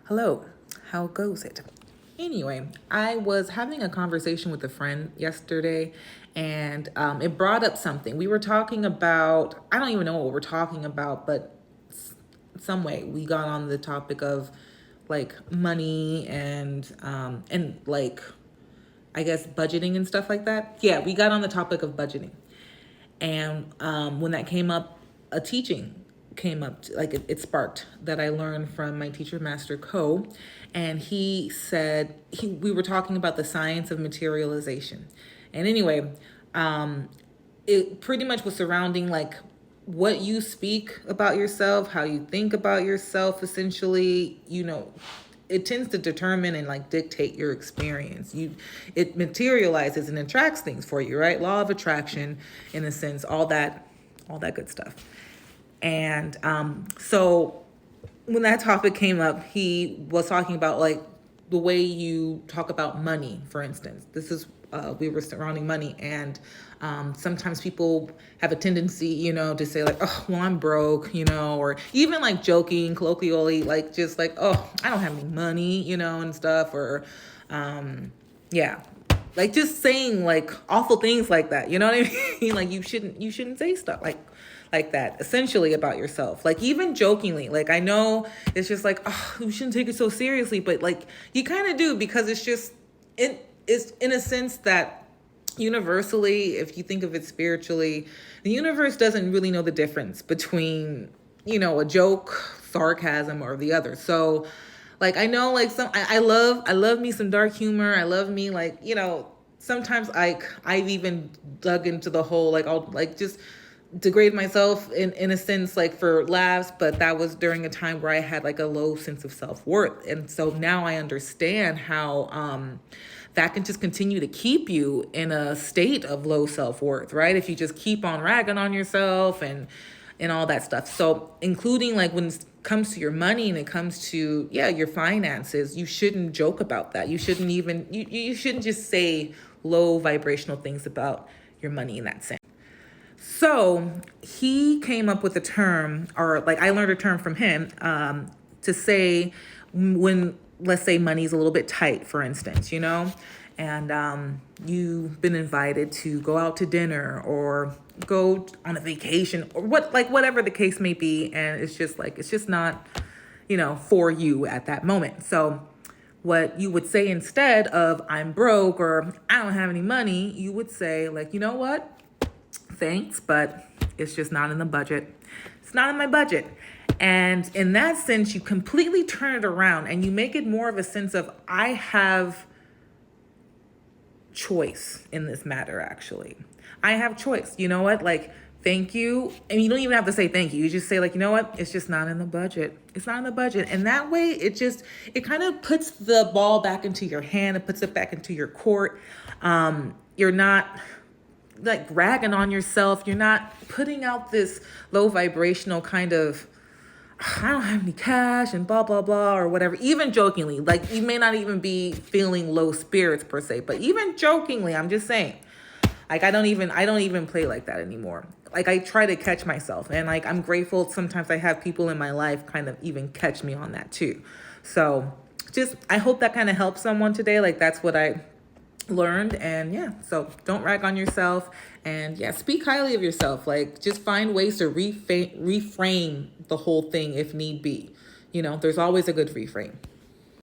Hello, how goes it? Anyway, I was having a conversation with a friend yesterday and it brought up something. We were talking about, I don't even know what we're talking about, but some way we got on the topic of like money and like I guess budgeting and stuff like that. Yeah, we got on the topic of budgeting. And when that came up, a teaching came up, like it sparked that I learned from my teacher, Master Co. And he said, we were talking about the science of materialization. And anyway, it pretty much was surrounding like what you speak about yourself, how you think about yourself, essentially, it tends to determine and like dictate your experience. It materializes and attracts things for you, right? Law of attraction, in a sense, all that good stuff. And so when that topic came up, he was talking about like the way you talk about money, for instance. This is we were surrounding money, and sometimes people have a tendency, to say like, oh, well, I'm broke, or even like joking colloquially, like just like, oh, I don't have any money, and stuff, or yeah, like just saying like awful things like that, you know what I mean? Like you shouldn't say stuff like that essentially about yourself, like even jokingly. Like I know it's just like, oh, you shouldn't take it so seriously, but like you kind of do, because it's in a sense that universally, if you think of it spiritually, the universe doesn't really know the difference between a joke, sarcasm, or the other. So like I know like I love me some dark humor. I love me like sometimes I've even dug into the whole like I'll like just degrade myself in a sense, like for laughs, but that was during a time where I had like a low sense of self-worth. And so now I understand how that can just continue to keep you in a state of low self-worth, right? If you just keep on ragging on yourself and all that stuff. So including like when it comes to your money and it comes to your finances, you shouldn't joke about that. You shouldn't even you shouldn't just say low vibrational things about your money in that sense. So he came up with a term, or like I learned a term from him, to say when, let's say, money's a little bit tight, for instance, and you've been invited to go out to dinner or go on a vacation or whatever the case may be, and it's just not, for you at that moment. So what you would say instead of I'm broke or I don't have any money, you would say like, you know what? Thanks, but it's just not in the budget. It's not in my budget. And in that sense, you completely turn it around and you make it more of a sense of I have choice in this matter, actually. I have choice. You know what? Like, thank you. And you don't even have to say thank you. You just say like, you know what? It's just not in the budget. It's not in the budget. And that way it kind of puts the ball back into your hand. It puts it back into your court. You're not like ragging on yourself. You're not putting out this low vibrational kind of, I don't have any cash and blah, blah, blah, or whatever. Even jokingly, like you may not even be feeling low spirits per se, but even jokingly, I'm just saying, like, I don't even play like that anymore. Like I try to catch myself, and like, I'm grateful. Sometimes I have people in my life kind of even catch me on that too. So I hope that kind of helps someone today. Like that's what I learned. And so don't rag on yourself, and speak highly of yourself. Like just find ways to reframe the whole thing if need be. There's always a good reframe.